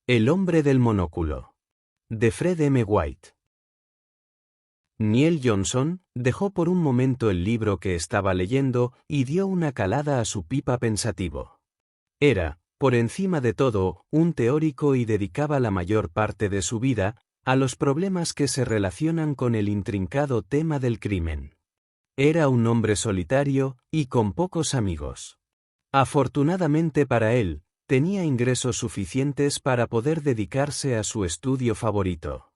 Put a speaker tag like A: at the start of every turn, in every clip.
A: El hombre del monóculo. De Fred M. White. Neil Johnson dejó por un momento el libro que estaba leyendo y dio una calada a su pipa pensativo. Era, por encima de todo, un teórico y dedicaba la mayor parte de su vida a los problemas que se relacionan con el intrincado tema del crimen. Era un hombre solitario y con pocos amigos. Afortunadamente para él, tenía ingresos suficientes para poder dedicarse a su estudio favorito.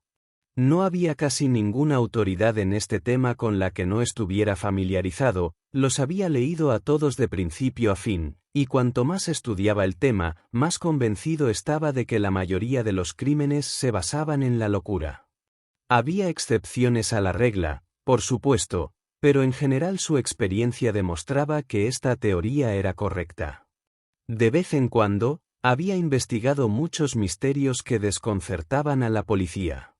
A: No había casi ninguna autoridad en este tema con la que no estuviera familiarizado, los había leído a todos de principio a fin, y cuanto más estudiaba el tema, más convencido estaba de que la mayoría de los crímenes se basaban en la locura. Había excepciones a la regla, por supuesto, pero en general su experiencia demostraba que esta teoría era correcta. De vez en cuando, había investigado muchos misterios que desconcertaban a la policía.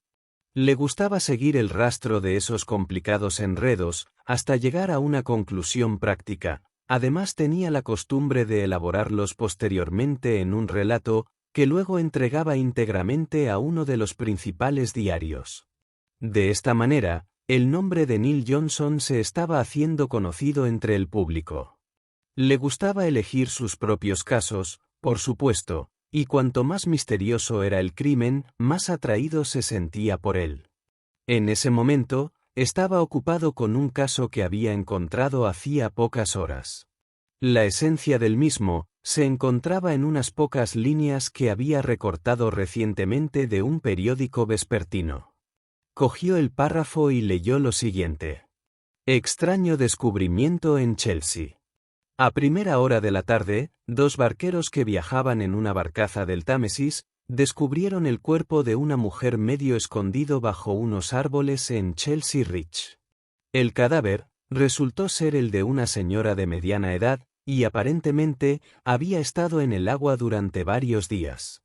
A: Le gustaba seguir el rastro de esos complicados enredos hasta llegar a una conclusión práctica. Además tenía la costumbre de elaborarlos posteriormente en un relato que luego entregaba íntegramente a uno de los principales diarios. De esta manera, el nombre de Neil Johnson se estaba haciendo conocido entre el público. Le gustaba elegir sus propios casos, por supuesto, y cuanto más misterioso era el crimen, más atraído se sentía por él. En ese momento, estaba ocupado con un caso que había encontrado hacía pocas horas. La esencia del mismo se encontraba en unas pocas líneas que había recortado recientemente de un periódico vespertino. Cogió el párrafo y leyó lo siguiente. Extraño descubrimiento en Chelsea. A primera hora de la tarde, dos barqueros que viajaban en una barcaza del Támesis descubrieron el cuerpo de una mujer medio escondido bajo unos árboles en Chelsea Reach. El cadáver resultó ser el de una señora de mediana edad y aparentemente había estado en el agua durante varios días.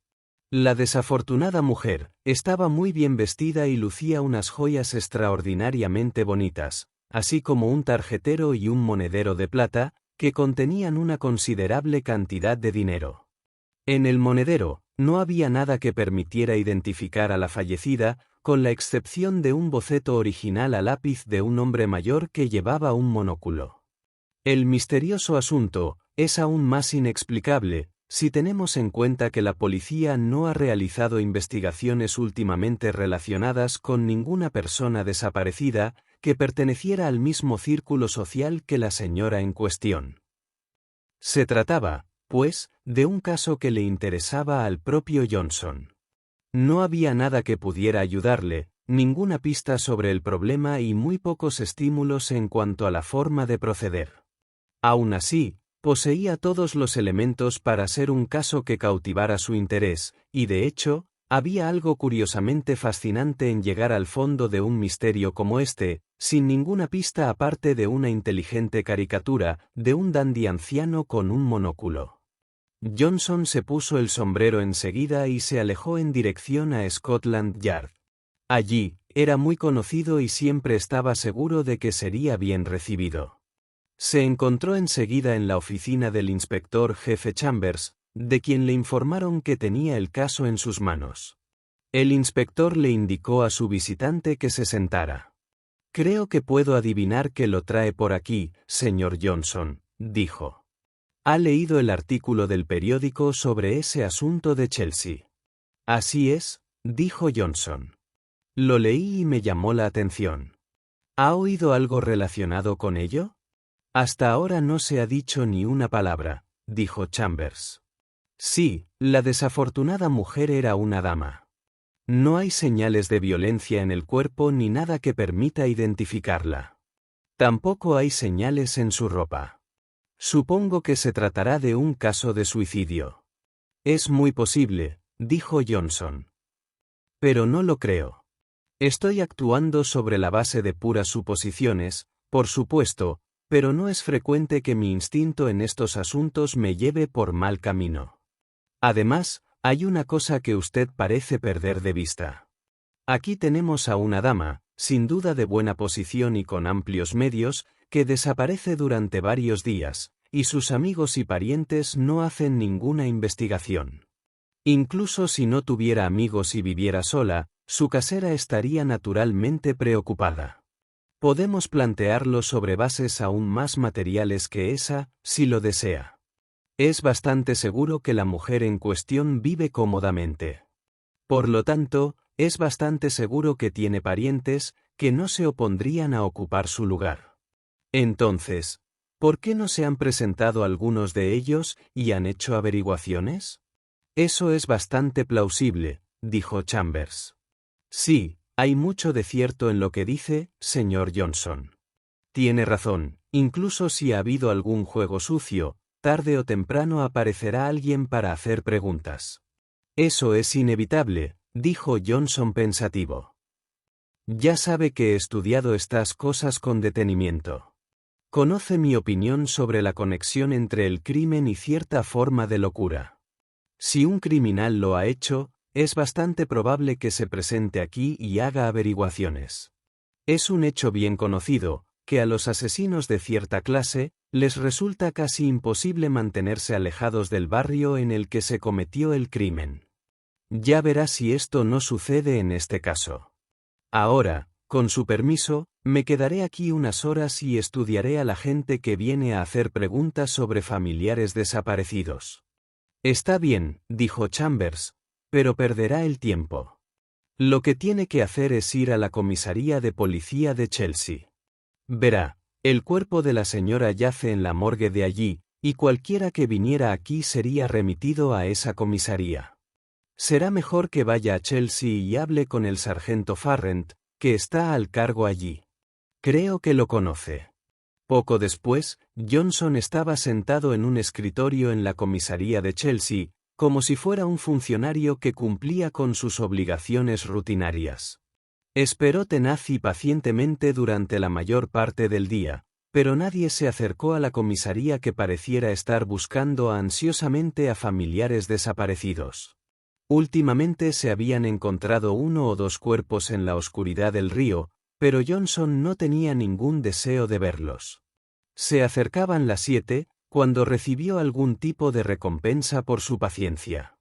A: La desafortunada mujer estaba muy bien vestida y lucía unas joyas extraordinariamente bonitas, así como un tarjetero y un monedero de plata, que contenían una considerable cantidad de dinero. En el monedero, no había nada que permitiera identificar a la fallecida, con la excepción de un boceto original a lápiz de un hombre mayor que llevaba un monóculo. El misterioso asunto es aún más inexplicable, si tenemos en cuenta que la policía no ha realizado investigaciones últimamente relacionadas con ninguna persona desaparecida que perteneciera al mismo círculo social que la señora en cuestión. Se trataba, pues, de un caso que le interesaba al propio Johnson. No había nada que pudiera ayudarle, ninguna pista sobre el problema y muy pocos estímulos en cuanto a la forma de proceder. Aún así, poseía todos los elementos para ser un caso que cautivara su interés, y de hecho, había algo curiosamente fascinante en llegar al fondo de un misterio como este, sin ninguna pista aparte de una inteligente caricatura de un dandy anciano con un monóculo. Johnson se puso el sombrero enseguida y se alejó en dirección a Scotland Yard. Allí, era muy conocido y siempre estaba seguro de que sería bien recibido. Se encontró enseguida en la oficina del inspector jefe Chambers, de quien le informaron que tenía el caso en sus manos. El inspector le indicó a su visitante que se sentara. «Creo que puedo adivinar qué lo trae por aquí, señor Johnson», dijo. «Ha leído el artículo del periódico sobre ese asunto de Chelsea». «Así es», dijo Johnson. «Lo leí y me llamó la atención». «¿Ha oído algo relacionado con ello?» «Hasta ahora no se ha dicho ni una palabra», dijo Chambers. «Sí, la desafortunada mujer era una dama. No hay señales de violencia en el cuerpo ni nada que permita identificarla. Tampoco hay señales en su ropa. Supongo que se tratará de un caso de suicidio». «Es muy posible», dijo Johnson. «Pero no lo creo. Estoy actuando sobre la base de puras suposiciones, por supuesto, pero no es frecuente que mi instinto en estos asuntos me lleve por mal camino. Además, hay una cosa que usted parece perder de vista. Aquí tenemos a una dama, sin duda de buena posición y con amplios medios, que desaparece durante varios días, y sus amigos y parientes no hacen ninguna investigación. Incluso si no tuviera amigos y viviera sola, su casera estaría naturalmente preocupada. Podemos plantearlo sobre bases aún más materiales que esa, si lo desea. Es bastante seguro que la mujer en cuestión vive cómodamente. Por lo tanto, es bastante seguro que tiene parientes que no se opondrían a ocupar su lugar. Entonces, ¿por qué no se han presentado algunos de ellos y han hecho averiguaciones? Eso es bastante plausible, dijo Chambers. Sí, hay mucho de cierto en lo que dice, señor Johnson. Tiene razón, incluso si ha habido algún juego sucio, tarde o temprano aparecerá alguien para hacer preguntas. Eso es inevitable, dijo Johnson pensativo. Ya sabe que he estudiado estas cosas con detenimiento. Conoce mi opinión sobre la conexión entre el crimen y cierta forma de locura. Si un criminal lo ha hecho, es bastante probable que se presente aquí y haga averiguaciones. Es un hecho bien conocido, que a los asesinos de cierta clase, les resulta casi imposible mantenerse alejados del barrio en el que se cometió el crimen. Ya verá si esto no sucede en este caso. Ahora, con su permiso, me quedaré aquí unas horas y estudiaré a la gente que viene a hacer preguntas sobre familiares desaparecidos. Está bien, dijo Chambers, pero perderá el tiempo. Lo que tiene que hacer es ir a la comisaría de policía de Chelsea. Verá, el cuerpo de la señora yace en la morgue de allí, y cualquiera que viniera aquí sería remitido a esa comisaría. Será mejor que vaya a Chelsea y hable con el sargento Farrent, que está al cargo allí. Creo que lo conoce. Poco después, Johnson estaba sentado en un escritorio en la comisaría de Chelsea, como si fuera un funcionario que cumplía con sus obligaciones rutinarias. Esperó tenaz y pacientemente durante la mayor parte del día, pero nadie se acercó a la comisaría que pareciera estar buscando ansiosamente a familiares desaparecidos. Últimamente se habían encontrado 1 o 2 cuerpos en la oscuridad del río, pero Johnson no tenía ningún deseo de verlos. Se acercaban las 7, cuando recibió algún tipo de recompensa por su paciencia.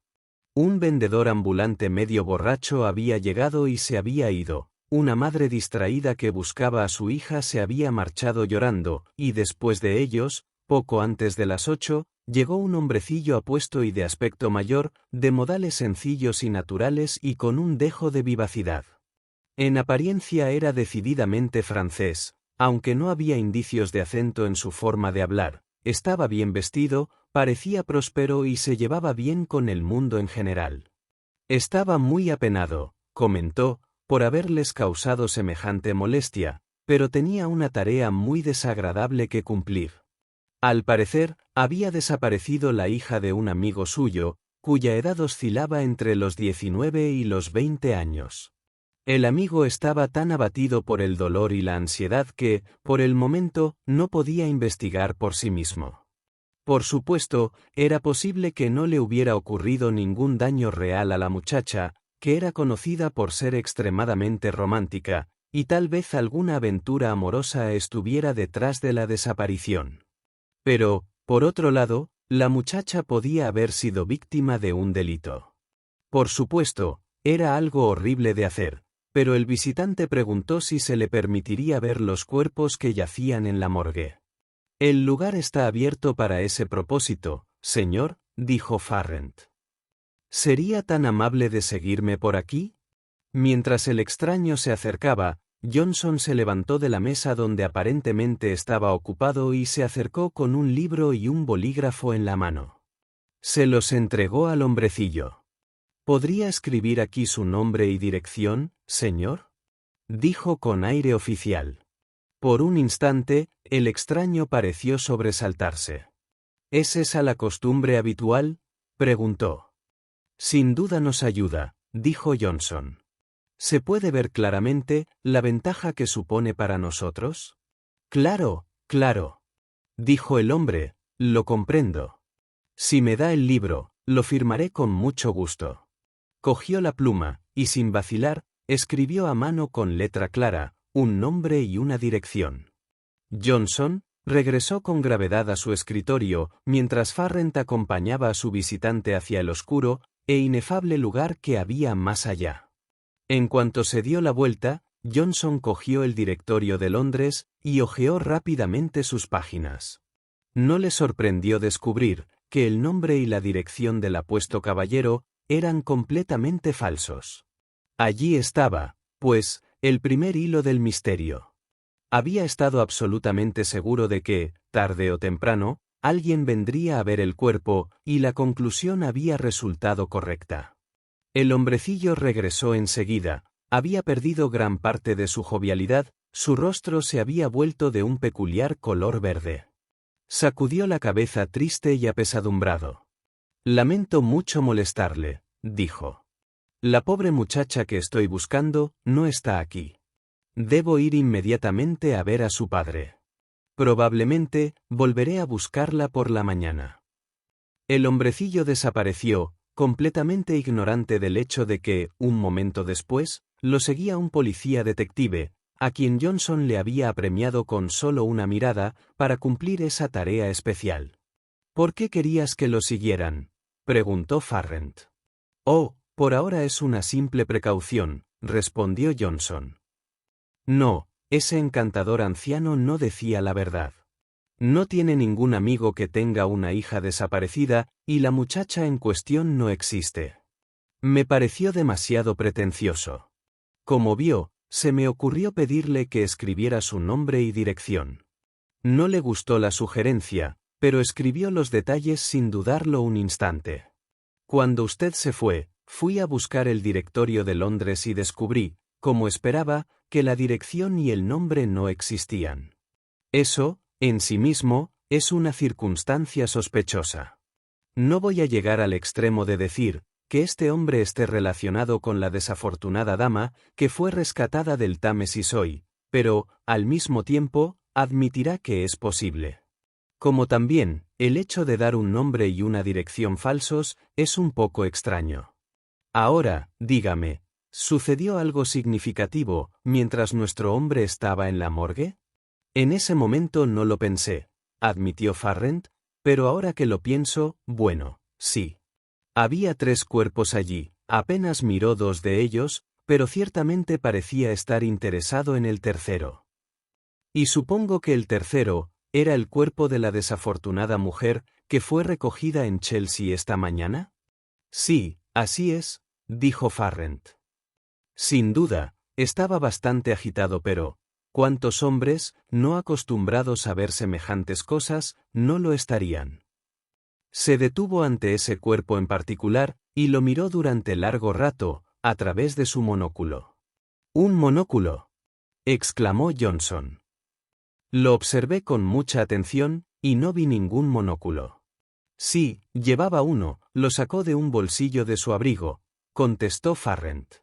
A: Un vendedor ambulante medio borracho había llegado y se había ido, una madre distraída que buscaba a su hija se había marchado llorando, y después de ellos, poco antes de las 8, llegó un hombrecillo apuesto y de aspecto mayor, de modales sencillos y naturales y con un dejo de vivacidad. En apariencia era decididamente francés, aunque no había indicios de acento en su forma de hablar, estaba bien vestido, parecía próspero y se llevaba bien con el mundo en general. Estaba muy apenado, comentó, por haberles causado semejante molestia, pero tenía una tarea muy desagradable que cumplir. Al parecer, había desaparecido la hija de un amigo suyo, cuya edad oscilaba entre los 19 y los 20 años. El amigo estaba tan abatido por el dolor y la ansiedad que, por el momento, no podía investigar por sí mismo. Por supuesto, era posible que no le hubiera ocurrido ningún daño real a la muchacha, que era conocida por ser extremadamente romántica, y tal vez alguna aventura amorosa estuviera detrás de la desaparición. Pero, por otro lado, la muchacha podía haber sido víctima de un delito. Por supuesto, era algo horrible de hacer, pero el visitante preguntó si se le permitiría ver los cuerpos que yacían en la morgue. El lugar está abierto para ese propósito, señor, dijo Farrent. ¿Sería tan amable de seguirme por aquí? Mientras el extraño se acercaba, Johnson se levantó de la mesa donde aparentemente estaba ocupado y se acercó con un libro y un bolígrafo en la mano. Se los entregó al hombrecillo. ¿Podría escribir aquí su nombre y dirección, señor?, dijo con aire oficial. Por un instante, el extraño pareció sobresaltarse. ¿Es esa la costumbre habitual?, preguntó. Sin duda nos ayuda, dijo Johnson. ¿Se puede ver claramente la ventaja que supone para nosotros? Claro, claro, dijo el hombre, lo comprendo. Si me da el libro, lo firmaré con mucho gusto. Cogió la pluma, y sin vacilar, escribió a mano con letra clara, un nombre y una dirección. Johnson regresó con gravedad a su escritorio, mientras Farrent acompañaba a su visitante hacia el oscuro, e inefable lugar que había más allá. En cuanto se dio la vuelta, Johnson cogió el Directorio de Londres y hojeó rápidamente sus páginas. No le sorprendió descubrir que el nombre y la dirección del apuesto caballero eran completamente falsos. Allí estaba, pues, el primer hilo del misterio. Había estado absolutamente seguro de que, tarde o temprano, alguien vendría a ver el cuerpo, y la conclusión había resultado correcta. El hombrecillo regresó enseguida, había perdido gran parte de su jovialidad, su rostro se había vuelto de un peculiar color verde. Sacudió la cabeza triste y apesadumbrado. «Lamento mucho molestarle», dijo. «La pobre muchacha que estoy buscando no está aquí. Debo ir inmediatamente a ver a su padre. Probablemente volveré a buscarla por la mañana». El hombrecillo desapareció, completamente ignorante del hecho de que, un momento después, lo seguía un policía detective, a quien Johnson le había apremiado con solo una mirada para cumplir esa tarea especial. «¿Por qué querías que lo siguieran?», preguntó Farrant. «Oh, por ahora es una simple precaución», respondió Johnson. No, ese encantador anciano no decía la verdad. No tiene ningún amigo que tenga una hija desaparecida, y la muchacha en cuestión no existe. Me pareció demasiado pretencioso. Como vio, se me ocurrió pedirle que escribiera su nombre y dirección. No le gustó la sugerencia, pero escribió los detalles sin dudarlo un instante. Cuando usted se fue, fui a buscar el Directorio de Londres y descubrí, como esperaba, que la dirección y el nombre no existían. Eso, en sí mismo, es una circunstancia sospechosa. No voy a llegar al extremo de decir que este hombre esté relacionado con la desafortunada dama que fue rescatada del Támesis hoy, pero, al mismo tiempo, admitirá que es posible. Como también, el hecho de dar un nombre y una dirección falsos es un poco extraño. Ahora, dígame, ¿sucedió algo significativo mientras nuestro hombre estaba en la morgue? En ese momento no lo pensé, admitió Farrant, pero ahora que lo pienso, bueno, sí. Había 3 cuerpos allí, apenas miró 2 de ellos, pero ciertamente parecía estar interesado en el tercero. Y supongo que el tercero era el cuerpo de la desafortunada mujer que fue recogida en Chelsea esta mañana. Sí, así es, dijo Farrant. Sin duda, estaba bastante agitado, pero ¿cuántos hombres, no acostumbrados a ver semejantes cosas, no lo estarían? Se detuvo ante ese cuerpo en particular, y lo miró durante largo rato, a través de su monóculo. «¡Un monóculo!», exclamó Johnson. Lo observé con mucha atención, y no vi ningún monóculo. «Sí, llevaba uno, lo sacó de un bolsillo de su abrigo», contestó Farrant.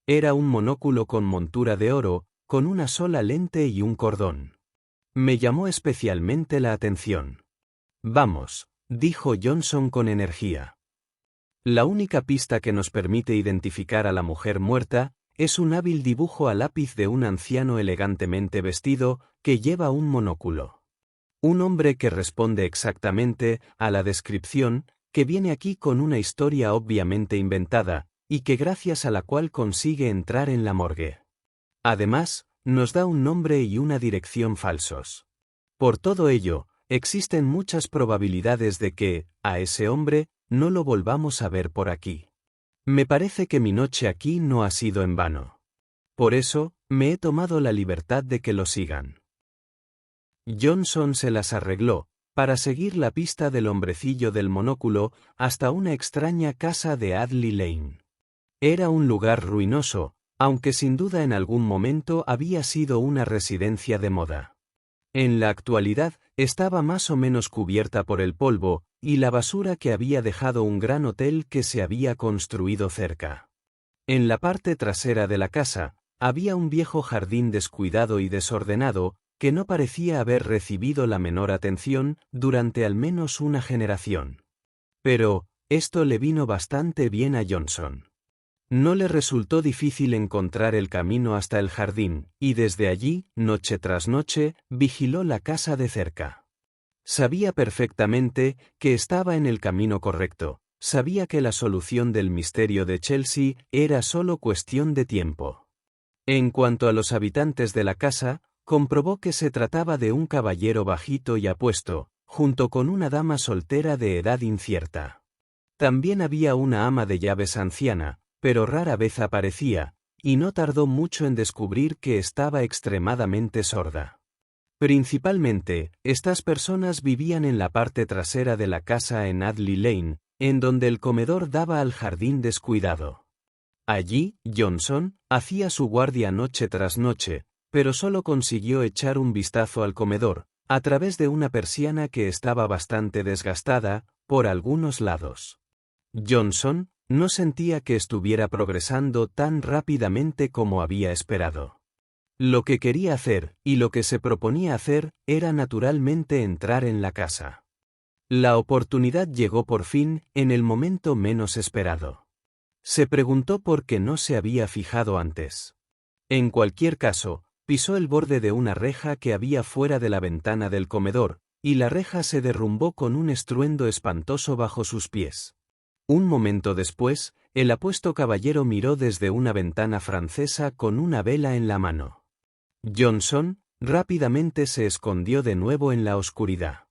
A: Era un monóculo con montura de oro, con una sola lente y un cordón. Me llamó especialmente la atención. «Vamos», dijo Johnson con energía. «La única pista que nos permite identificar a la mujer muerta es un hábil dibujo a lápiz de un anciano elegantemente vestido que lleva un monóculo. Un hombre que responde exactamente a la descripción, que viene aquí con una historia obviamente inventada, y que gracias a la cual consigue entrar en la morgue. Además, nos da un nombre y una dirección falsos. Por todo ello, existen muchas probabilidades de que, a ese hombre, no lo volvamos a ver por aquí. Me parece que mi noche aquí no ha sido en vano. Por eso, me he tomado la libertad de que lo sigan». Johnson se las arregló, para seguir la pista del hombrecillo del monóculo hasta una extraña casa de Adley Lane. Era un lugar ruinoso, aunque sin duda en algún momento había sido una residencia de moda. En la actualidad, estaba más o menos cubierta por el polvo y la basura que había dejado un gran hotel que se había construido cerca. En la parte trasera de la casa, había un viejo jardín descuidado y desordenado, que no parecía haber recibido la menor atención durante al menos una generación. Pero, esto le vino bastante bien a Johnson. No le resultó difícil encontrar el camino hasta el jardín, y desde allí, noche tras noche, vigiló la casa de cerca. Sabía perfectamente que estaba en el camino correcto, sabía que la solución del misterio de Chelsea era solo cuestión de tiempo. En cuanto a los habitantes de la casa, comprobó que se trataba de un caballero bajito y apuesto, junto con una dama soltera de edad incierta. También había una ama de llaves anciana, pero rara vez aparecía, y no tardó mucho en descubrir que estaba extremadamente sorda. Principalmente, estas personas vivían en la parte trasera de la casa en Audley Lane, en donde el comedor daba al jardín descuidado. Allí, Johnson hacía su guardia noche tras noche, pero solo consiguió echar un vistazo al comedor, a través de una persiana que estaba bastante desgastada, por algunos lados. Johnson no sentía que estuviera progresando tan rápidamente como había esperado. Lo que quería hacer, y lo que se proponía hacer, era naturalmente entrar en la casa. La oportunidad llegó por fin, en el momento menos esperado. Se preguntó por qué no se había fijado antes. En cualquier caso, pisó el borde de una reja que había fuera de la ventana del comedor, y la reja se derrumbó con un estruendo espantoso bajo sus pies. Un momento después, el apuesto caballero miró desde una ventana francesa con una vela en la mano. Johnson rápidamente se escondió de nuevo en la oscuridad.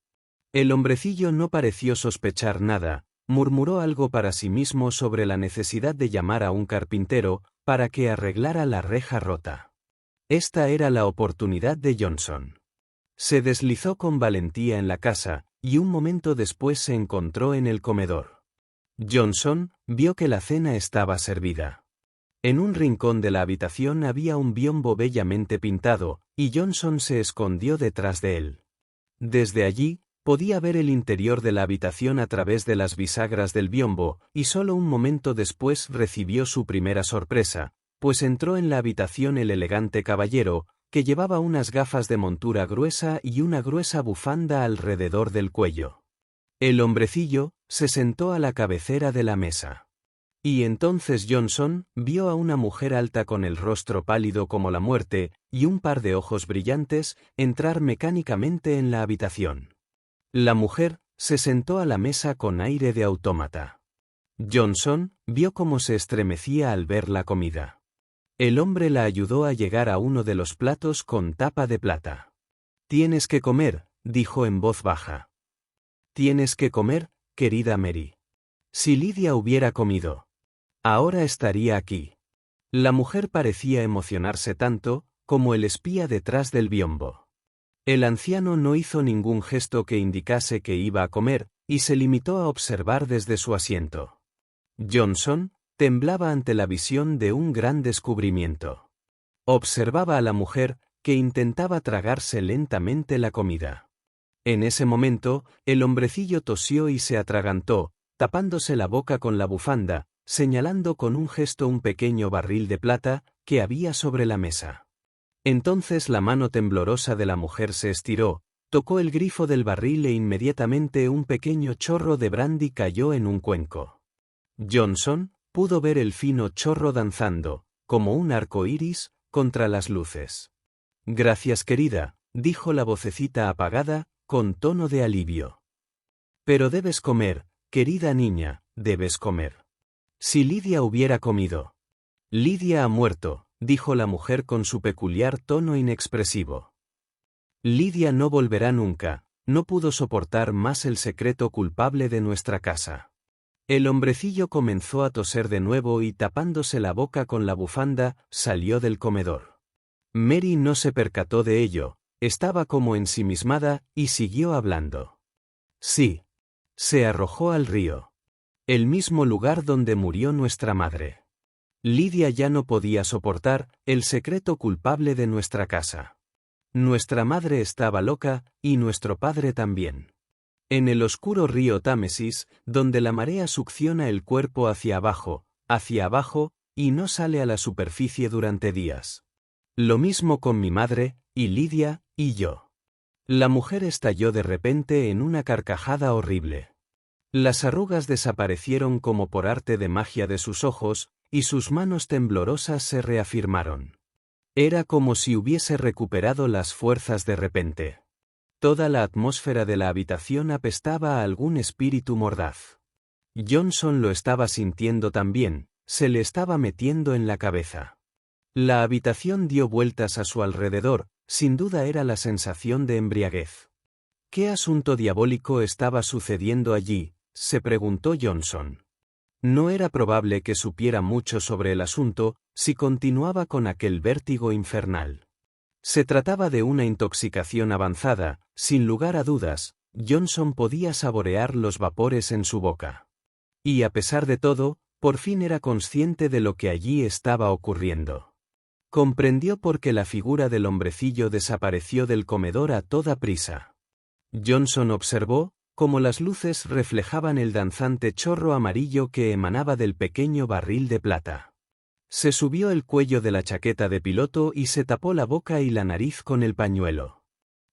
A: El hombrecillo no pareció sospechar nada, murmuró algo para sí mismo sobre la necesidad de llamar a un carpintero para que arreglara la reja rota. Esta era la oportunidad de Johnson. Se deslizó con valentía en la casa, y un momento después se encontró en el comedor. Johnson vio que la cena estaba servida. En un rincón de la habitación había un biombo bellamente pintado, y Johnson se escondió detrás de él. Desde allí, podía ver el interior de la habitación a través de las bisagras del biombo, y solo un momento después recibió su primera sorpresa, pues entró en la habitación el elegante caballero, que llevaba unas gafas de montura gruesa y una gruesa bufanda alrededor del cuello. El hombrecillo se sentó a la cabecera de la mesa. Y entonces Johnson vio a una mujer alta con el rostro pálido como la muerte y un par de ojos brillantes entrar mecánicamente en la habitación. La mujer se sentó a la mesa con aire de autómata. Johnson vio cómo se estremecía al ver la comida. El hombre la ayudó a llegar a uno de los platos con tapa de plata. «Tienes que comer», dijo en voz baja. «Tienes que comer, querida Mary. Si Lidia hubiera comido, ahora estaría aquí». La mujer parecía emocionarse tanto como el espía detrás del biombo. El anciano no hizo ningún gesto que indicase que iba a comer, y se limitó a observar desde su asiento. Johnson temblaba ante la visión de un gran descubrimiento. Observaba a la mujer, que intentaba tragarse lentamente la comida. En ese momento, el hombrecillo tosió y se atragantó, tapándose la boca con la bufanda, señalando con un gesto un pequeño barril de plata que había sobre la mesa. Entonces la mano temblorosa de la mujer se estiró, tocó el grifo del barril e inmediatamente un pequeño chorro de brandy cayó en un cuenco. Johnson pudo ver el fino chorro danzando, como un arco iris, contra las luces. «Gracias, querida», dijo la vocecita apagada, con tono de alivio. «Pero debes comer, querida niña, debes comer. Si Lidia hubiera comido». «Lidia ha muerto», dijo la mujer con su peculiar tono inexpresivo. «Lidia no volverá nunca, no pudo soportar más el secreto culpable de nuestra casa». El hombrecillo comenzó a toser de nuevo y tapándose la boca con la bufanda, salió del comedor. Mary no se percató de ello, estaba como ensimismada y siguió hablando. «Sí. Se arrojó al río. El mismo lugar donde murió nuestra madre. Lidia ya no podía soportar el secreto culpable de nuestra casa. Nuestra madre estaba loca, y nuestro padre también. En el oscuro río Támesis, donde la marea succiona el cuerpo hacia abajo, y no sale a la superficie durante días. Lo mismo con mi madre, y Lidia, y yo». La mujer estalló de repente en una carcajada horrible. Las arrugas desaparecieron como por arte de magia de sus ojos, y sus manos temblorosas se reafirmaron. Era como si hubiese recuperado las fuerzas de repente. Toda la atmósfera de la habitación apestaba a algún espíritu mordaz. Johnson lo estaba sintiendo también, se le estaba metiendo en la cabeza. La habitación dio vueltas a su alrededor, sin duda era la sensación de embriaguez. ¿Qué asunto diabólico estaba sucediendo allí?, se preguntó Johnson. No era probable que supiera mucho sobre el asunto, si continuaba con aquel vértigo infernal. Se trataba de una intoxicación avanzada, sin lugar a dudas. Johnson podía saborear los vapores en su boca. Y a pesar de todo, por fin era consciente de lo que allí estaba ocurriendo. Comprendió por qué la figura del hombrecillo desapareció del comedor a toda prisa. Johnson observó cómo las luces reflejaban el danzante chorro amarillo que emanaba del pequeño barril de plata. Se subió el cuello de la chaqueta de piloto y se tapó la boca y la nariz con el pañuelo.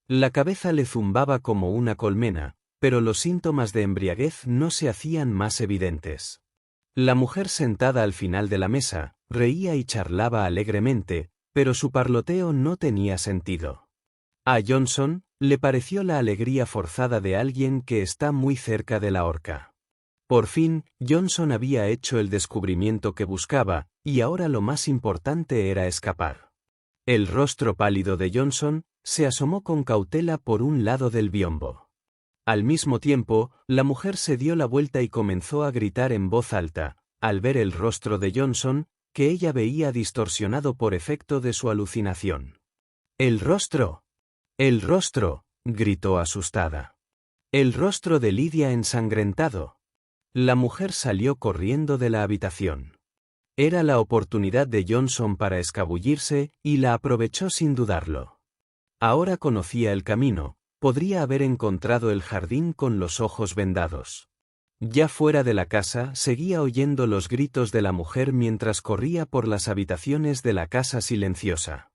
A: La cabeza le zumbaba como una colmena, pero los síntomas de embriaguez no se hacían más evidentes. La mujer sentada al final de la mesa, reía y charlaba alegremente, pero su parloteo no tenía sentido. A Johnson le pareció la alegría forzada de alguien que está muy cerca de la horca. Por fin, Johnson había hecho el descubrimiento que buscaba, y ahora lo más importante era escapar. El rostro pálido de Johnson se asomó con cautela por un lado del biombo. Al mismo tiempo, la mujer se dio la vuelta y comenzó a gritar en voz alta, al ver el rostro de Johnson, que ella veía distorsionado por efecto de su alucinación. ¡El rostro! ¡El rostro!, gritó asustada. ¡El rostro de Lydia ensangrentado! La mujer salió corriendo de la habitación. Era la oportunidad de Johnson para escabullirse, y la aprovechó sin dudarlo. Ahora conocía el camino, podría haber encontrado el jardín con los ojos vendados. Ya fuera de la casa seguía oyendo los gritos de la mujer mientras corría por las habitaciones de la casa silenciosa.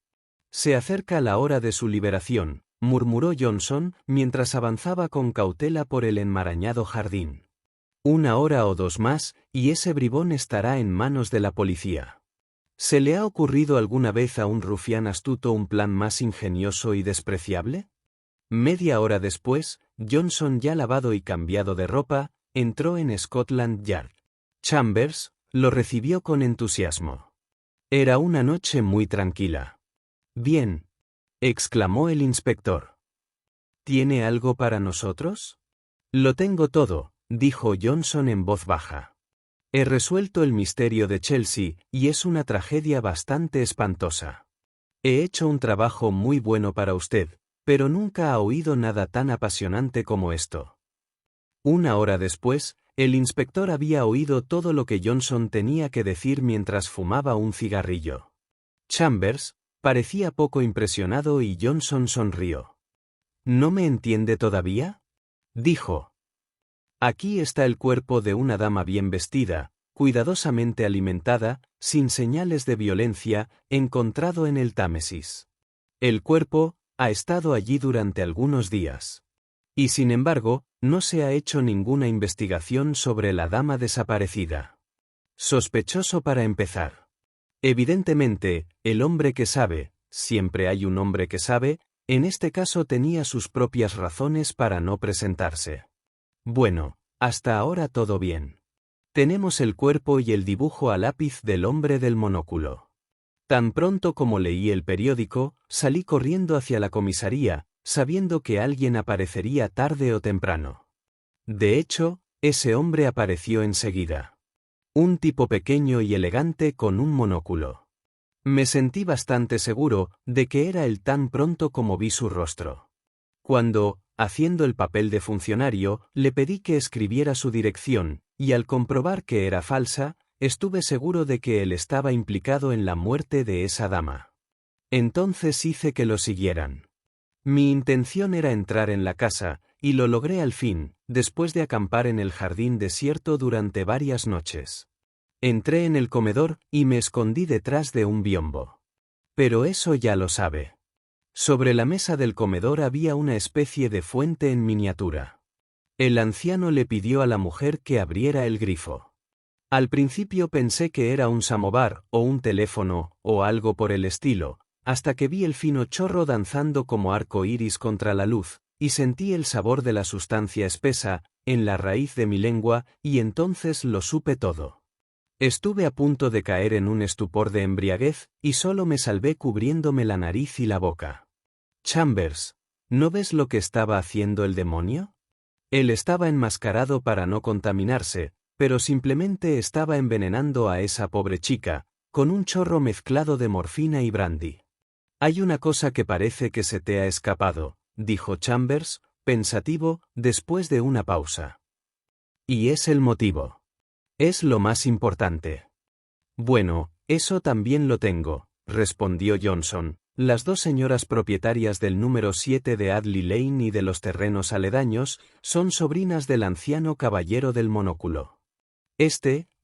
A: Se acerca la hora de su liberación, murmuró Johnson mientras avanzaba con cautela por el enmarañado jardín. 1 hora o 2 más, y ese bribón estará en manos de la policía. ¿Se le ha ocurrido alguna vez a un rufián astuto un plan más ingenioso y despreciable? Media hora después, Johnson, ya lavado y cambiado de ropa, entró en Scotland Yard. Chambers lo recibió con entusiasmo. Era una noche muy tranquila. «Bien», exclamó el inspector. «¿Tiene algo para nosotros?» «Lo tengo todo», dijo Johnson en voz baja. «He resuelto el misterio de Chelsea, y es una tragedia bastante espantosa. He hecho un trabajo muy bueno para usted, pero nunca ha oído nada tan apasionante como esto». 1 hora después, el inspector había oído todo lo que Johnson tenía que decir mientras fumaba un cigarrillo. Chambers parecía poco impresionado y Johnson sonrió. «¿No me entiende todavía?», dijo. «Aquí está el cuerpo de una dama bien vestida, cuidadosamente alimentada, sin señales de violencia, encontrado en el Támesis. El cuerpo ha estado allí durante algunos días. Y sin embargo, no se ha hecho ninguna investigación sobre la dama desaparecida. Sospechoso para empezar. Evidentemente, el hombre que sabe, siempre hay un hombre que sabe, en este caso tenía sus propias razones para no presentarse. Bueno, hasta ahora todo bien. Tenemos el cuerpo y el dibujo a lápiz del hombre del monóculo. Tan pronto como leí el periódico, salí corriendo hacia la comisaría, sabiendo que alguien aparecería tarde o temprano. De hecho, ese hombre apareció enseguida. Un tipo pequeño y elegante con un monóculo. Me sentí bastante seguro de que era él tan pronto como vi su rostro. Cuando, haciendo el papel de funcionario, le pedí que escribiera su dirección, y al comprobar que era falsa, estuve seguro de que él estaba implicado en la muerte de esa dama. Entonces hice que lo siguieran. Mi intención era entrar en la casa, y lo logré al fin, después de acampar en el jardín desierto durante varias noches. Entré en el comedor, y me escondí detrás de un biombo. Pero eso ya lo sabe. Sobre la mesa del comedor había una especie de fuente en miniatura. El anciano le pidió a la mujer que abriera el grifo. Al principio pensé que era un samovar, o un teléfono, o algo por el estilo, hasta que vi el fino chorro danzando como arco iris contra la luz, y sentí el sabor de la sustancia espesa, en la raíz de mi lengua, y entonces lo supe todo. Estuve a punto de caer en un estupor de embriaguez, y solo me salvé cubriéndome la nariz y la boca. Chambers, ¿no ves lo que estaba haciendo el demonio? Él estaba enmascarado para no contaminarse, pero simplemente estaba envenenando a esa pobre chica, con un chorro mezclado de morfina y brandy. Hay una cosa que parece que se te ha escapado, dijo Chambers, pensativo, después de una pausa. Y es el motivo. Es lo más importante. Bueno, eso también lo tengo, respondió Johnson. Las dos señoras propietarias del número 7 de Adley Lane y de los terrenos aledaños son sobrinas del anciano caballero del monóculo.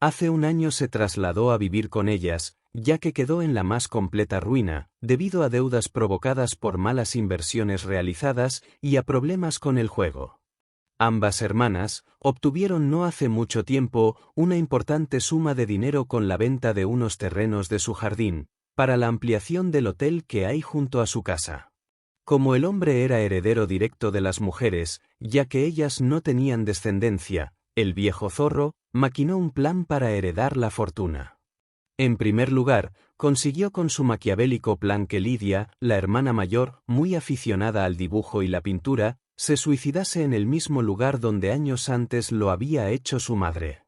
A: Hace un año se trasladó a vivir con ellas, ya que quedó en la más completa ruina, debido a deudas provocadas por malas inversiones realizadas y a problemas con el juego. Ambas hermanas obtuvieron no hace mucho tiempo una importante suma de dinero con la venta de unos terrenos de su jardín, para la ampliación del hotel que hay junto a su casa. Como el hombre era heredero directo de las mujeres, ya que ellas no tenían descendencia, el viejo zorro maquinó un plan para heredar la fortuna. En primer lugar, consiguió con su maquiavélico plan que Lydia, la hermana mayor, muy aficionada al dibujo y la pintura, se suicidase en el mismo lugar donde años antes lo había hecho su madre.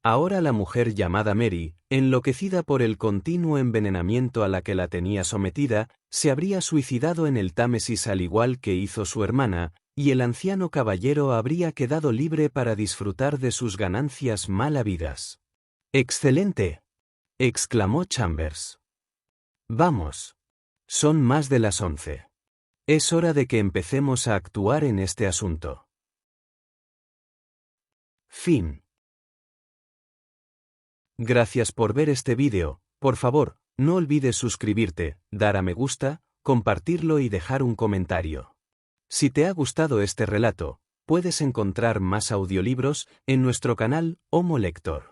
A: Ahora la mujer llamada Mary, enloquecida por el continuo envenenamiento a la que la tenía sometida, se habría suicidado en el Támesis al igual que hizo su hermana, y el anciano caballero habría quedado libre para disfrutar de sus ganancias mal habidas. ¡Excelente!, exclamó Chambers. Vamos. Son más de las 11. Es hora de que empecemos a actuar en este asunto. Fin. Gracias por ver este vídeo. Por favor, no olvides suscribirte, dar a me gusta, compartirlo y dejar un comentario. Si te ha gustado este relato, puedes encontrar más audiolibros en nuestro canal Homo Lector.